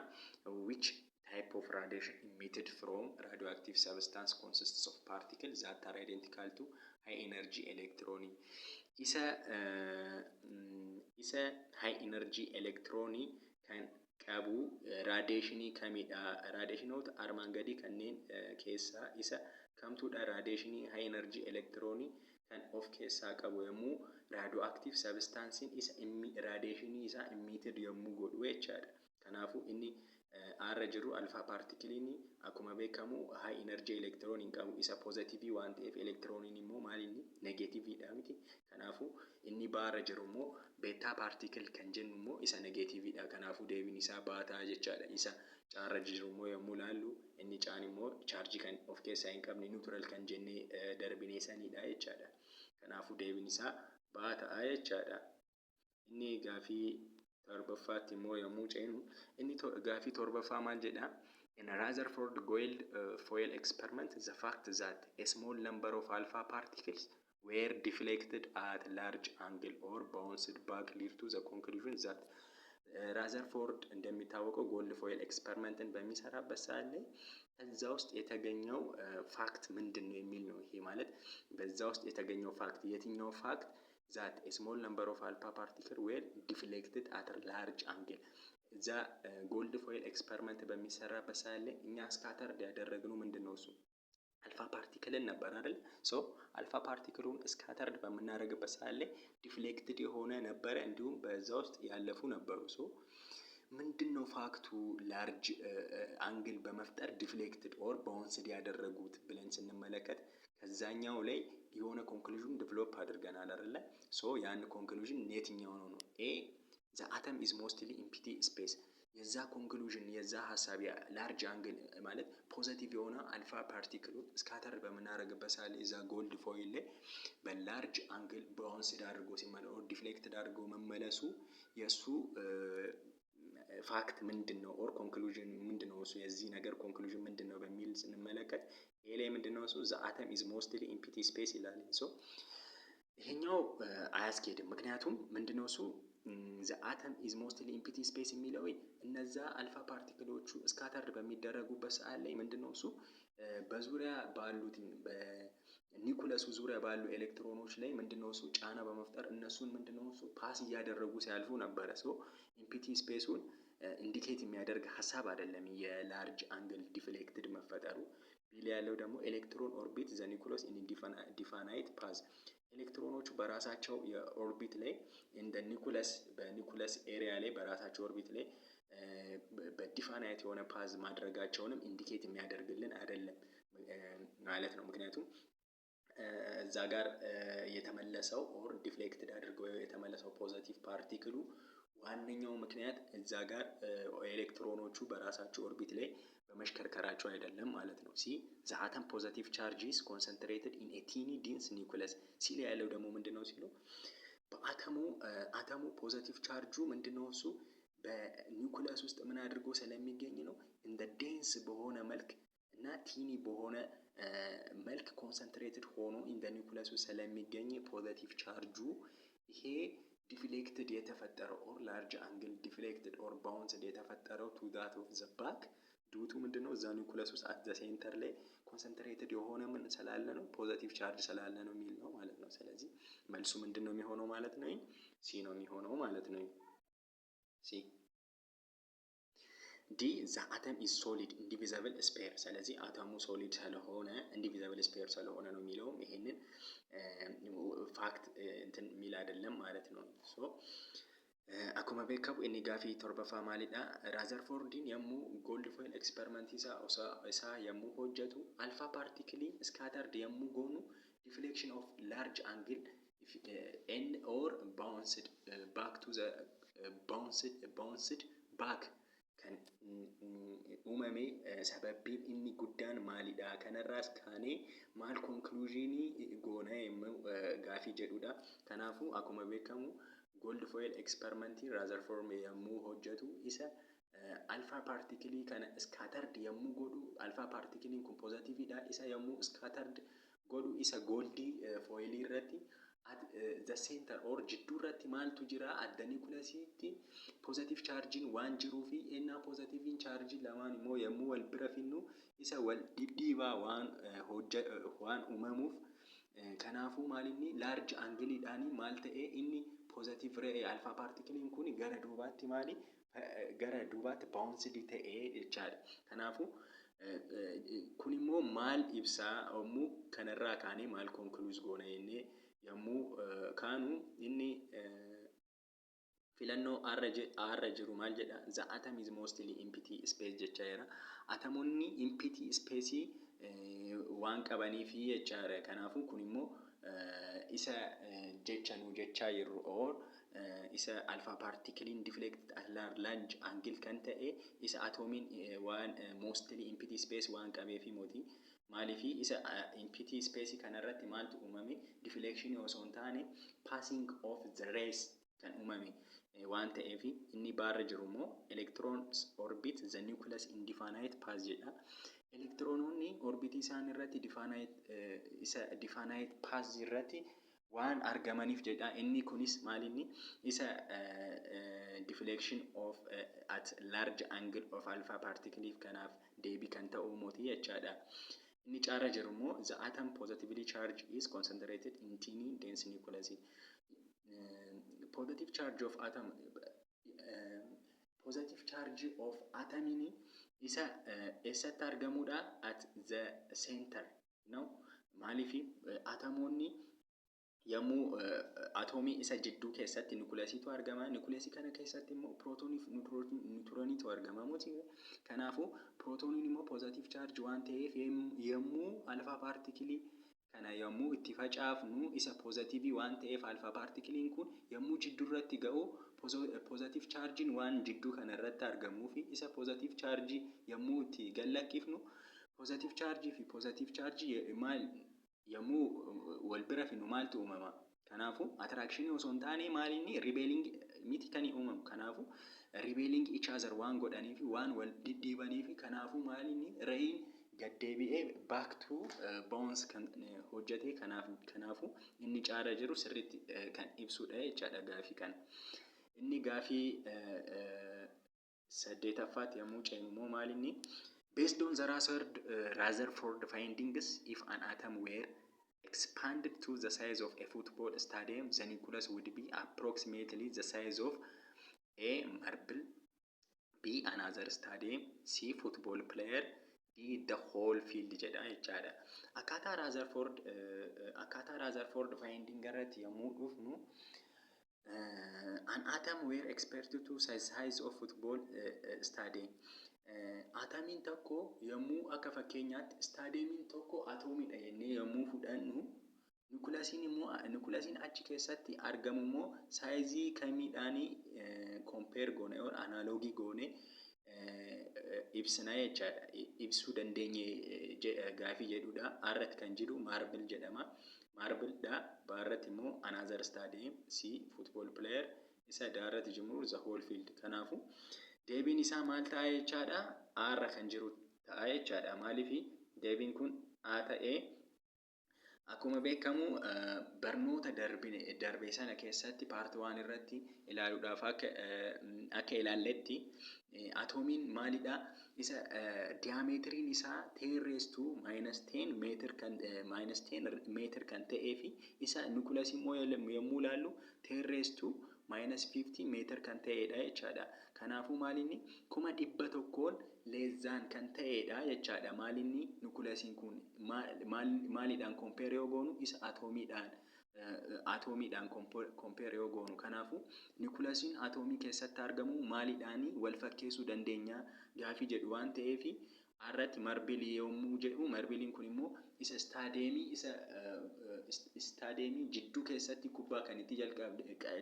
which type of radiation emitted from radioactive substance consists of particles that are identical to high energy electron isa high energy electron kan qabu radiation kamidha radiationota armaan gadi kanneen keessa isa kamtuudha radiation high energy electron kan of keessaa qabu yommuu radioactive substance isa radiation isa emitted yommuu godhu jechaadha. Kanaafuu inni arra jiru alpha partikiliin akkuma beekamu high energy electron hin qabu isa positive waan ta'eef electroniin immoo maal inni negative dha miti. Kanaafuu inni baarra jiru immoo beta particle kan jennu immoo isa negative dha. Kanaafuu deebiin isaa baataa jechaadha. Isa caarra jiru immoo yommuu ilaallu inni caan immoo charge kan of keessaa hin qabne neutral kan jennee darbinee sanidha jechaadha. Kanaafuu deebiin isaa baataa jechaadha. Inni gaafii torbaffaatti immoo yommuu ceenu inni gaafii torbaffaa maal jedha? In a Rutherford foil experiment, the fact that a small number of alpha particles were deflected at large angle or bounced back lead to the conclusion that ራዘርፎርድ እንደሚታወቀው ጎልድ ፎይል ኤክስፐሪመንትን በሚሰራበት ሰዓት ላይ እዛ ውስጥ የተገኘው ፋክት ምንድን ነው የሚል ነው። ይሄ ማለት በዛ ውስጥ የተገኘው ፋክት የትኛው ፋክት? that a small number of alpha particles were deflected at a large angle እዛ ጎልድ ፎይል ኤክስፐሪመንት በሚሰራበት ሰዓት ላይ እኛ ስካተርድ ያደረግነው ምንድነው? እሱ አልፋ ፓርቲክልን ነበር አይደል? አልፋ ፓርቲክሉን ስካተርድ በምናደርግበት ሰዓት ላይ ዲፍሌክትድ የሆነ ነበረ፣ እንዲሁም በዛ ውስጥ ያለፉ ነበሩ። ምንድነው ፋክቱ? ላርጅ አንግል በመፍጠር ዲፍሌክትድ ኦር ባውንስድ ያደረጉት ብለን ስንመለከት ከዛኛው ላይ የሆነ ኮንክሉዥን ዲቨሎፕ አድርገናል አይደለ? ያን ኮንክሉዥን የትኛው ነው? ኤ the atom is mostly empty space የዛ ኮንክሉዥን የዛ ሀሳብ ላርጅ አንግል ማለት ፖዚቲቭ የሆነ አልፋ ፓርቲክሉን ስካተር በምናደርግበት ሰዓት ላይ እዛ ጎልድ ፎይል ላይ በላርጅ አንግል ባውንስድ አድርጎ ሲመለስ ኦር ዲፍሌክትድ አድርጎ መመለሱ የሱ ፋክት ምንድነው? ኦር ኮንክሉዥን ምንድነው? እሱ የዚህ ነገር ኮንክሉዥን ምንድነው በሚል ስንመለከት ኤ ላይ ምንድነው? እሱ the atom is mostly empty space ይላል። ይሄኛው አያስኬድም። ምክንያቱም ምንድነው እሱ the atom is mostly empty space የሚለው እነዛ አልፋ ፓርቲክሎቹ ስካተርድ በሚደረጉበት ሰዓት ላይ ምንድነው እሱ በዙሪያ ባሉት በኒኩለሱ ዙሪያ ባሉ ኤሌክትሮኖች ላይ ምንድነው እሱ ጫና በመፍጠር እነሱን ምንድነው እሱ ፓስ እያደረጉ ሲያልፉ ነበረ። ኢምፒቲ ስፔሱን ኢንዲኬት የሚያደርግ ሀሳብ አይደለም የላርጅ አንግል ዲፍሌክትድ መፈጠሩ። ቢል ያለው ደግሞ ኤሌክትሮን ኦርቢት ዘ ኒኩለስ ኢን ዲፋናይት ፓዝ ኤሌክትሮኖቹ በራሳቸው የኦርቢት ላይ እንደ ኒኩለስ በኒኩለስ ኤሪያ ላይ በራሳቸው ኦርቢት ላይ በዲፋናይት የሆነ ፓዝ ማድረጋቸውንም ኢንዲኬት የሚያደርግልን አይደለም ማለት ነው። ምክንያቱም እዛ ጋር የተመለሰው ኦር ዲፍሌክትድ አድርገው የተመለሰው ፖዚቲቭ ፓርቲክሉ ዋነኛው ምክንያት እዛ ጋር ኤሌክትሮኖቹ በራሳቸው ኦርቢት ላይ በመሽከርከራቸው አይደለም ማለት ነው። the atom positive charge is concentrated in a teeny dense nucleus ሲል ያለው ደግሞ ምንድነው ሲሉ አተሙ ፖዚቲቭ ቻርጁ ምንድነው እሱ በኒኩለስ ውስጥ ምን አድርጎ ስለሚገኝ ነው እንደ ዴንስ በሆነ መልክ እና ቲኒ በሆነ መልክ ኮንሰንትሬትድ ሆኖ ኢን ዘ ኒኩለስ ውስጥ ስለሚገኝ ፖዚቲቭ ቻርጁ ይሄ ዲፍሌክትድ የተፈጠረው ኦር ላርጅ አንግል ዲፍሌክትድ ኦር ባውንስድ የተፈጠረው ቱ ዳት ኦፍ ዘ ባክ ዱቱ ምንድነው እዛ ኒኩለስ ውስጥ አት ዘ ሴንተር ላይ ኮንሰንትሬትድ የሆነ ምን ስላለ ነው ፖዚቲቭ ቻርጅ ስላለ ነው የሚል ነው ማለት ነው። ስለዚህ መልሱ ምንድነው የሚሆነው ማለት ነው? ሲ ነው የሚሆነው ማለት ነው። ሲ ዲ the atom is solid indivisible sphere ስለዚህ አተሙ ሶሊድ ስለሆነ indivisible sphere ስለሆነ ነው የሚለውም ይሄንን ፋክት እንትን የሚል አይደለም ማለት ነው። akkuma beekamu inni gaafii torbaffaa maalidha? Raazerfordiin yommuu gold foil experiment isaa yommuu hojjetu alpha particle scattered yommuu goonu deflection of large angle and or bounced back to the bounced back kan uumame sababbiin inni guddaan maalidha? Kanarraas kaanee maal konkluuziinii goona yommuu gaafii jedhudha. Kanaafuu akkuma beekamu gold foil experiment Rutherford yommuu hojjetu isa alpha particle kana scattered yommuu godhu alpha particle kun positive dha. Isa yommuu scattered godhu isa gold foil irratti at the center or jidduu irratti maaltu jira? Adda nucleusiti positive charge waan jiruu fi enna positive charge lamaan immoo yommuu wal bira finnu isa wal diddiibaa waan uumamuuf kanaafuu maalinni large angle dhaani maal ta'e inni positive ray alpha particle kun gara duubaatti maali gara duubaatti bounced ta'ee jechaadha. Kanaafuu kun immoo maal ibsaa yommuu kanarraa kaanee maal conclude goona jennee yommuu kaanu inni filannoo arra jiru maal jedha? The atom is mostly empty space jecha jira. Atomoonni empty space waan qabaniifi jechaadha. Kanaafuu kun immoo isa jecha nu jechaa jirru or isa alpha particlein deflect at large angle kan ta'e isa atomiin waan mostly empty space waan qabeefi moti. Maaliifi isa empty space kanarratti maaltu uumame? Deflection osoo hin taane passing of the rays kan uumame waan ta'eef inni baarra jiru immoo electrons orbit the nucleus in definite path jedha. Elektiroononni orbitii isaan irratti definite path irratti waan argamaniif jedha. Inni kunis maalinni isa deflection of at large angle of alpha particle kanaaf deebii kan ta'u moti jechaadha. Inni caarra jiru immoo the atom positively charged is concentrated in tiny dense nucleus. Positive charge of atom positive charge of atomiin isa eessatti argamudha? At the center no. Maaliifi atomoonni yommuu atomii isa jidduu keessatti nukuleesiitu argama. Nukuleesii kana keessatti immoo prootoonii fi niwutironiitu argama moti. Kanaafuu prootooniin immoo positive charge waan ta'eef yommuu alpha particlee kana yommuu itti facaafnu isa positive waan ta'eef alpha particleen kun yommuu jidduu irratti ga'u positive chargein waan jidduu kana irratti argamuu fi isa positive charge yommuu itti gallakkifnu positive charge fi positive charge maal yommuu wal bira finu maaltu uumama? Kanaafuu attraction osoo hin taane maalinni rebelling miti kan uumamu. Kanaafuu rebelling each other waan godhaniifi waan wal dhidhiibaniifi kanaafuu maalinni rayin gaddeebi'ee back to bounce kan hojjete. Kanaafuu inni caarra jiru sirriitti kan ibsudha jechaadha gaafii kana. Inni gaafii 8ffaatti yommuu ceenu immoo maalinni based on the Rutherford findings, if an atom were expanded to the size of a football stadium, the nucleus would be approximately the size of A. marble, B. another stadium, C. football player, D. the whole field jedha jechaadha. Akkaataa Rutherford finding irratti yommuu dhufnu an atom were expanded to the size of football stadium. Atomiin tokko yommuu akka fakkeenyaatti staadiyeemiin tokko atoomiidha jennee yommuu fudhannu nukuleesiin achi keessatti argamu immoo saayizii kamiidhaanii compare goone or analoogii goone ibsina jechaadha. Ibsuu dandeenye gaafii jedhudha. Arratti kan jiru marble jedhama. Marbledha. Baarratti immoo another stadium, C football player, isa daarratti jiru the whole field. Kanaafuu deebiin isaa maal ta'a jechaadha? Arra kan jiru ta'a jechaadha. Maaliifi deebiin kun A ta'ee akkuma beekamu barnoota darbe sana keessatti part 1 irratti ilaaluudhaaf akka ilaalletti atoomiin maalidha? Isa diameetiriin isaa 10⁻10 meetir kan ta'ee fi isa nukuleesii immoo yommuu ilaallu 10⁻50 meetir kan ta'edha jechaadha. Kanaafuu maalinni 100,000 leezaan kan ta'edha jechaadha. Maalinni nukuleesiin kun maalidhaan compare yoo goonu isa atoomiidhaan compare yoo goonu. Kanaafuu nukuleesiin atoomii keessatti argamu maalidhaan wal fakkeessuu dandeenya gaafii jedhu waan ta'eef irratti marbilii yommuu jedhu marbiliin kun immoo isa staadiyeemii jidduu keessatti kubbaa kan itti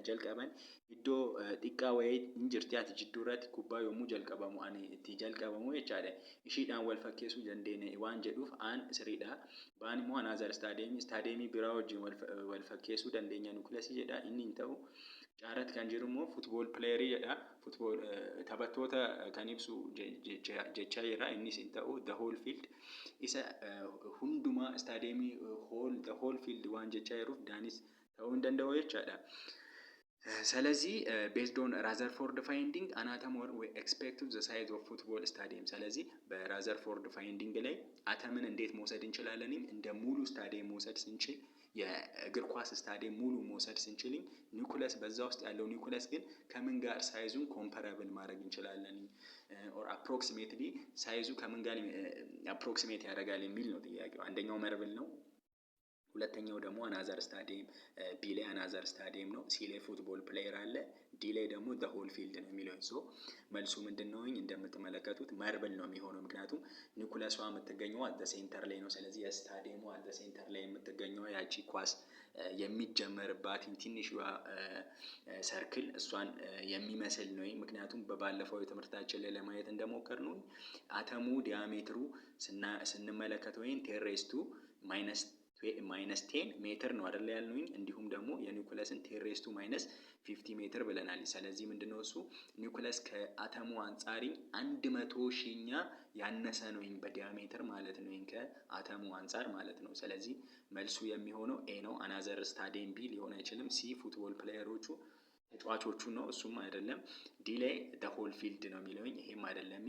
jalqaban iddoo xiqqaa wayii hin jirti ati jidduu irratti kubbaa yommuu jalqabamu ani itti jalqabamu jechaadha. Ishiidhaan wal fakkeessuu dandeenya waan jedhuuf aan siriidha. Baan immoo another staadiyeemii biraa wajjin wal fakkeessuu dandeenya nukuleesii jedha. Inni hin ta'u. Caaratti kan jiru immoo football playerii jedha. Taphattoota kan ibsu jechaa jira. Innis hin ta'u the whole field isa hundumaa staadiyeemii the whole field waan jechaa jiruuf daanis ta'uu hin danda'u jechaadha. ስለዚህ based on Rutherford finding an atom were expected the size of football stadium. ስለዚህ በራዘርፎርድ ፋይንዲንግ ላይ አተምን እንዴት መውሰድ እንችላለን? እንደ ሙሉ ስታዲየም መውሰድ ስንችል የእግር ኳስ ስታዲየም ሙሉ መውሰድ ስንችል ኒውክለስ በዛ ውስጥ ያለው ኒውክለስ ግን ከምን ጋር ሳይዙን ኮምፓራብል ማድረግ እንችላለን ኦር አፕሮክሲሜትሊ ሳይዙ ከምን ጋር አፕሮክሲሜት ያደርጋል የሚል ነው ጥያቄው። አንደኛው መርብል ነው። ሁለተኛው ደግሞ አናዘር ስታዲየም ቢ ላይ አናዘር ስታዲየም ነው። ሲ ላይ ፉትቦል ፕሌየር አለ። ዲ ላይ ደግሞ ዘ ሆል ፊልድ ነው የሚለው። ሶ መልሱ ምንድነው? እንደምትመለከቱት መርብል ነው የሚሆነው። ምክንያቱም ኒኩለሷ የምትገኘው አት ሴንተር ላይ ነው። ስለዚህ የስታዲየሙ አት ሴንተር ላይ የምትገኘው ያቺ ኳስ የሚጀመርባት ትንሿ ሰርክል እሷን የሚመስል ነው። ምክንያቱም በባለፈው የትምህርታችን ላይ ለማየት እንደሞከር ነው አተሙ ዲያሜትሩ ስንመለከት ወይም ቴሬስቱ ማይነስ 10 ሜትር ነው አይደል ያልነው። እንዲሁም ደግሞ የኒውክለስን ቴሬስቱ ማይነስ 50 ሜትር ብለናል። ስለዚህ ምንድነው እሱ ኒውክለስ ከአተሙ አንጻሪ 100 ሺኛ ያነሰ ነው በዲያሜትር ማለት ነው፣ ከአተሙ አንጻር ማለት ነው። ስለዚህ መልሱ የሚሆነው ኤ ነው። አናዘር ስታዲየም ቢ ሊሆን አይችልም። ሲ ፉትቦል ፕሌየሮቹ ተጫዋቾቹ ነው፣ እሱም አይደለም። ዲ ላይ ዘ ሆል ፊልድ ነው የሚለውኝ፣ ይሄም አይደለም።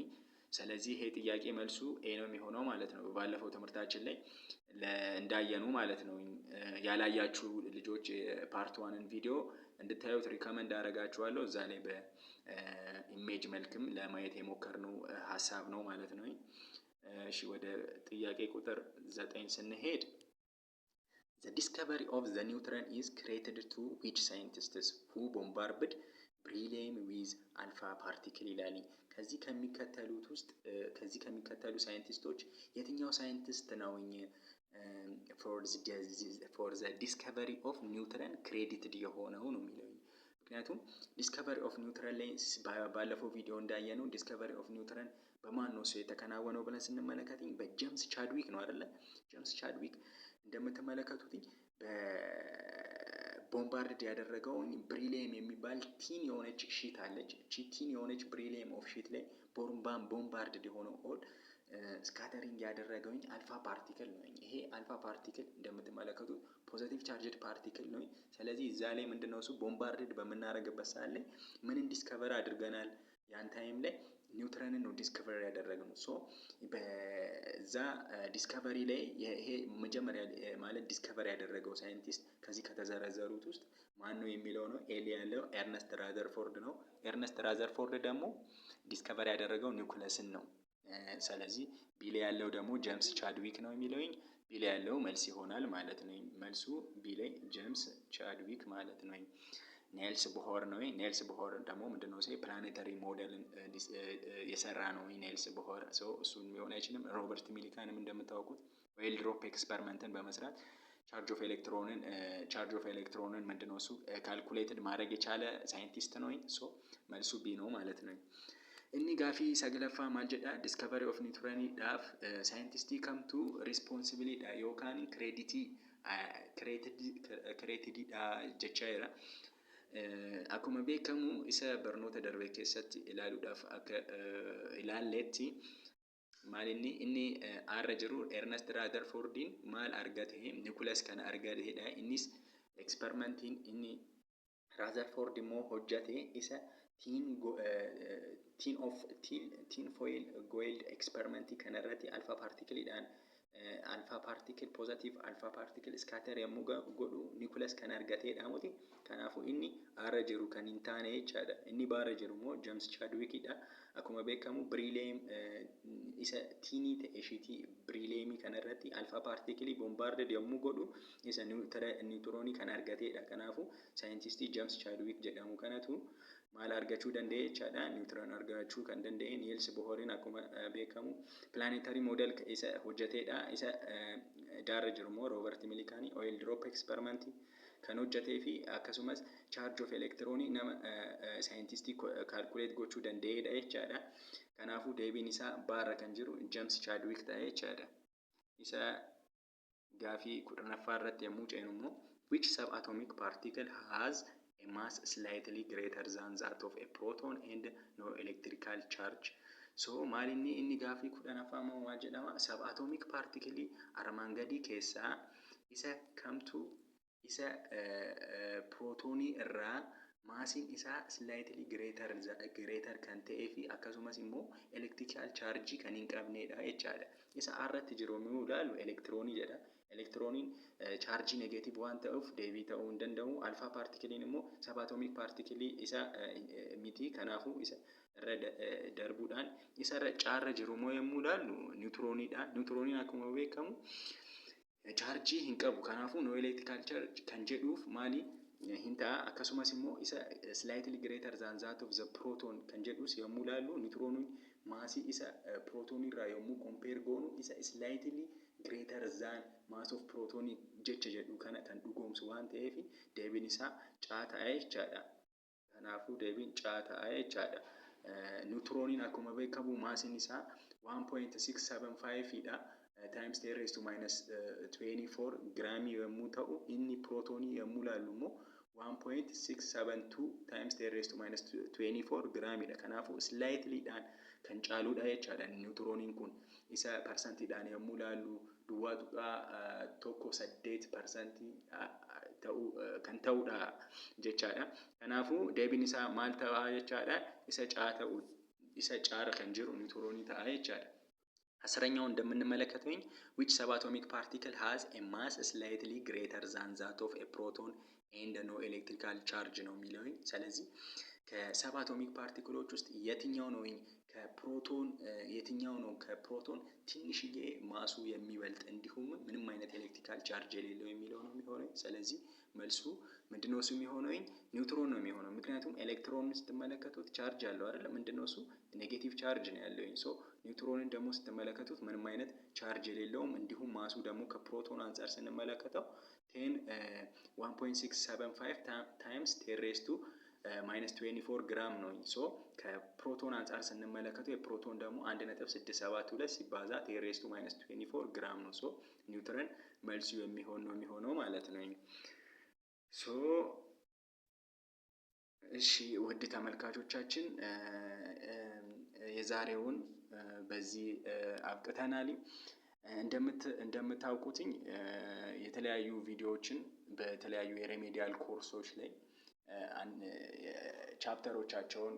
ስለዚህ ይሄ ጥያቄ መልሱ ኤ ነው የሚሆነው ማለት ነው። ባለፈው ትምህርታችን ላይ እንዳየኑ ማለት ነው። ያላያችሁ ልጆች ፓርት 1ን ቪዲዮ እንድታዩት ሪከመንድ አደርጋችኋለሁ። እዛ ላይ በኢሜጅ መልክም ለማየት የሞከርነው ሀሳብ ነው ማለት ነው። እሺ ወደ ጥያቄ ቁጥር 9 ስንሄድ The discovery of the neutron is credited to which scientists who bombarded beryllium with alpha particle ይላል። ከዚህ ከሚከተሉ ሳይንቲስቶች የትኛው ሳይንቲስት ነው for the discovery of neutron credited የሆነው ነው የሚለው። ምክንያቱም ዲስከቨሪ ኦፍ ኒውትረን ላይ ባለፈው ቪዲዮ እንዳየነው ዲስከቨሪ ኦፍ ኒውትረን በማን ነው የተከናወነው ብለን ስንመለከት በጄምስ ቻድዊክ ነው አይደለ? ጄምስ ቻድዊክ እንደምትመለከቱት በቦምባርድ ያደረገው ብሪሊየም የሚባል ቲን የሆነች ሺት አለች። ቲን የሆነች ብሪሊየም ኦፍ ሺት ላይ ቦምባርድ የሆነው ኦል ስካተሪንግ ያደረገው አልፋ ፓርቲክል ነው። ይሄ አልፋ ፓርቲክል እንደምትመለከቱት ፖዚቲቭ ቻርጅድ ፓርቲክል ነው። ስለዚህ እዛ ላይ ምንድነው እሱ ቦምባርድ በምናደርግበት ሰዓት ላይ ምንን ዲስከቨር አድርገናል? ያን ታይም ላይ ኒውትረንን ነው ዲስከቨር ያደረግነው። ሶ በዛ ዲስከቨሪ ላይ ይሄ መጀመሪያ ማለት ዲስከቨር ያደረገው ሳይንቲስት ከዚህ ከተዘረዘሩት ውስጥ ማን ነው የሚለው ነው። ኤ ላይ ያለው ኤርነስት ራዘርፎርድ ነው። ኤርነስት ራዘርፎርድ ደግሞ ዲስከቨር ያደረገው ኒውክለስን ነው። ስለዚህ ቢ ላይ ያለው ደግሞ ጄምስ ቻድዊክ ነው የሚለውኝ። ቢ ላይ ያለው መልስ ይሆናል ማለት ነው። መልሱ ቢ ላይ ጄምስ ቻድዊክ ማለት ነው። ኔልስ ቦር ነው። ኔልስ ቦር ደግሞ ምንድነው ፕላኔታሪ ሞዴልን የሰራ ነው ኔልስ ቦር። እሱ ሊሆን አይችልም። ሮበርት ሚሊካንም እንደምታውቁት ዌል ድሮፕ ኤክስፐሪመንትን በመስራት ቻርጅ ኦፍ ኤሌክትሮንን ምንድነው እሱ ካልኩሌትድ ማድረግ የቻለ ሳይንቲስት ነው። መልሱ ቢ ነው ማለት ነው። እኒ ጋፊ ሰግለፋ ማልጀዳ ዲስከቨሪ ኦፍ ኒውትረን ዳፍ ሳይንቲስቲ ከምቱ ሪስፖንሲቢሊ ዮካን ክሬቲዲ ጀቻይራ akkuma beekamu isa barnoota darbe keessatti ilaaluudhaaf akka ilaalletti maalinni inni arra jiru Ernest Rutherfordiin maal argate niikulas kana argatedha. Innis eksperimentiin inni Rutherford immoo hojjate isa tin foil gold experimentii kanarratti alpha particleedhaan alpha particle positive alpha particle scatter yommuu godhu niikulas kan argatedha muti. Kanaafuu inni arra jiru kan hin taane jechaadha. Inni baara jiru immoo James Chadwickidha. Akkuma beekamu biriileem isa tiinii ta'e ishiitii biriileemii kanarratti alpha particle bombarded yommuu godhu isa niwutiroonii kan argatedha. Kanaafuu saayintistii James Chadwick jedhamu kanatu maal argachuu danda'e jechaadha. Niwutiroon argachuu kan danda'e Niels Bohrin akkuma beekamu planetary model isa hojjetedha. Isa daarra jiru immoo Robert Millikan oil drop experiment kan hojjetee fi akkasumas charge of electronii nama saayintistii calculate gochuu danda'edha jechaadha. Kanaafuu deebiin isaa baarra kan jiru James Chadwick ta'e jechaadha. Isa gaafii 10ffaa irratti yommuu ceenu immoo which subatomic particle has a mass slightly greater than that of a proton and no electrical charge. So maalinni inni gaafii 10ffaa moo maal jedhama? Subatomic particle armaan gadii keessaa isa kamtu isa prootonii irraa maasiin isaa slightly greater kan ta'ee fi akkasumas immoo electrical charge kan hin qabnedha jechaadha. Isa irratti jiru yoo ilaalu elektiroonii jedha. Elektirooniin chaarjii negeetiቭ waan ta'uuf deebii ta'uu hin danda'u. Alpha partikiliin immoo sabatomic partikilii isa miti. Kanaafuu isa irra darbuudhaan isa irra caarra jiru immoo yommuu ilaallu niwutirooniidha. Niwutirooniin akkuma beekamu chaarjii hin qabu. Kanaafuu no electrical charge kan jedhuuf maali hinta akkasumas immoo isa slightly greater than that of the proton kan jedhus yommuu ilaallu niwutiroonin maasii isa prootonii irraa yommuu compare goonu isa slightly greater than mass of proton jecha jedhu kana kan dhugoomsu waan ta'eef deebiin isaa caa ta'a jechaadha. Kanaafuu deebiin caa ta'a jechaadha. Niwutirooniin akkuma beekamu maasiin isaa 1.675 dha. Times 10 raised to minus 24 giraamii yommuu ta'u inni prootonii yommuu ilaallu immoo 1.672 times 10 raised to minus 24 giraamidha. Kanaafuu slightly dhaan kan caaludha jechaadha. Niwutirooniin kun isa parsantiidhaan yommuu ilaallu duwwaa tuqaa 1.8% kan ta'udha jechaadha. Kanaafuu deebiin isaa maal ta'a jechaadha? isa caara kan jiru niwutiroonii ta'a jechaadha. አስረኛው እንደምንመለከተው which subatomic particle has a mass slightly greater than that of a proton and no electrical charge ነው የሚለው። ስለዚህ ከሰባቶሚክ ፓርቲክሎች ውስጥ የትኛው ነው ከፕሮቶን ትንሽዬ ማሱ የሚበልጥ እንዲሁም ምንም አይነት ኤሌክትሪካል ቻርጅ የሌለው የሚለው ነው የሚሆነው። ስለዚህ መልሱ ምንድነው እሱ የሚሆነው? ኒውትሮን ነው የሚሆነው። ምክንያቱም ኤሌክትሮን ስትመለከቱት ቻርጅ አለው አይደል? ምንድነው እሱ? ኔጌቲቭ ቻርጅ ነው ያለው። ሶ ኒውትሮንን ደግሞ ስትመለከቱት ምንም አይነት ቻርጅ የሌለውም እንዲሁም ማሱ ደግሞ ከፕሮቶን አንፃር ስንመለከተው 1.675 ታይምስ 10 ሬይዝ ቱ ማይነስ 24 ግራም ነው። ሶ ከፕሮቶን አንፃር ስንመለከተው የፕሮቶን ደግሞ 1.672 ሲባዛ 10 ሬይዝ ቱ ማይነስ 24 ግራም ነው። ሶ ኒውትረን መልሱ የሚሆነው ማለት ነው። ሶ እሺ ውድ ተመልካቾቻችን የዛሬውን በዚህ አብቅተናል። እንደምታውቁትኝ የተለያዩ ቪዲዮዎችን በተለያዩ የሬሜዲያል ኮርሶች ላይ ቻፕተሮቻቸውን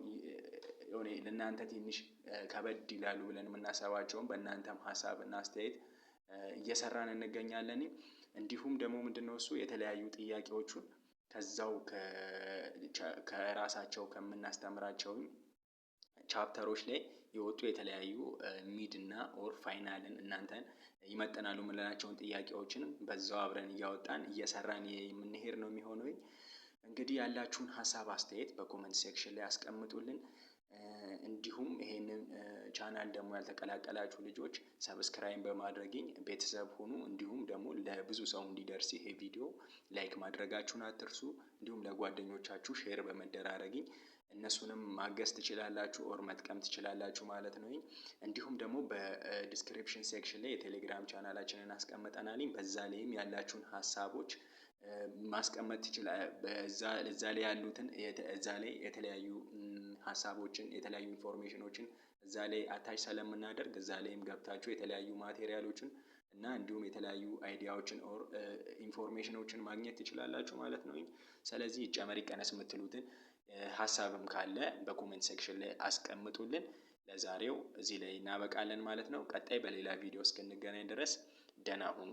የሆነ ለእናንተ ትንሽ ከበድ ይላሉ ብለን የምናስባቸውን በእናንተም ሀሳብ እና አስተያየት እየሰራን እንገኛለን። እንዲሁም ደግሞ ምንድነው እሱ የተለያዩ ጥያቄዎቹን ከዛው ከራሳቸው ከምናስተምራቸው ቻፕተሮች ላይ የወጡ የተለያዩ ሚድ እና ኦር ፋይናልን እናንተን ይመጥናሉ የምንላቸውን ጥያቄዎችን በዛው አብረን እያወጣን እየሰራን የምንሄድ ነው የሚሆነው። እንግዲህ ያላችሁን ሀሳብ አስተያየት በኮሜንት ሴክሽን ላይ አስቀምጡልን። እንዲሁም ይሄንን ቻናል ደግሞ ያልተቀላቀላችሁ ልጆች ሰብስክራይብ በማድረግኝ ቤተሰብ ሁኑ። እንዲሁም ደግሞ ለብዙ ሰው እንዲደርስ ይሄ ቪዲዮ ላይክ ማድረጋችሁን አትርሱ። እንዲሁም ለጓደኞቻችሁ ሼር በመደራረግኝ እነሱንም ማገዝ ትችላላችሁ ኦር መጥቀም ትችላላችሁ ማለት ነው። እንዲሁም ደግሞ በዲስክሪፕሽን ሴክሽን ላይ የቴሌግራም ቻናላችንን አስቀምጠናል። በዛ ላይም ያላችሁን ሀሳቦች ማስቀመጥ ትችላላችሁ። እዛ ላይ ያሉትን እዛ ላይ የተለያዩ ሀሳቦችን የተለያዩ ኢንፎርሜሽኖችን እዛ ላይ አታች ስለምናደርግ እዛ ላይም ገብታችሁ የተለያዩ ማቴሪያሎችን እና እንዲሁም የተለያዩ አይዲያዎችን ኦር ኢንፎርሜሽኖችን ማግኘት ትችላላችሁ ማለት ነው። ስለዚህ ይጨመር ይቀነስ የምትሉትን ሀሳብም ካለ በኮሜንት ሴክሽን ላይ አስቀምጡልን። ለዛሬው እዚህ ላይ እናበቃለን ማለት ነው። ቀጣይ በሌላ ቪዲዮ እስክንገናኝ ድረስ ደህና ሁኑ።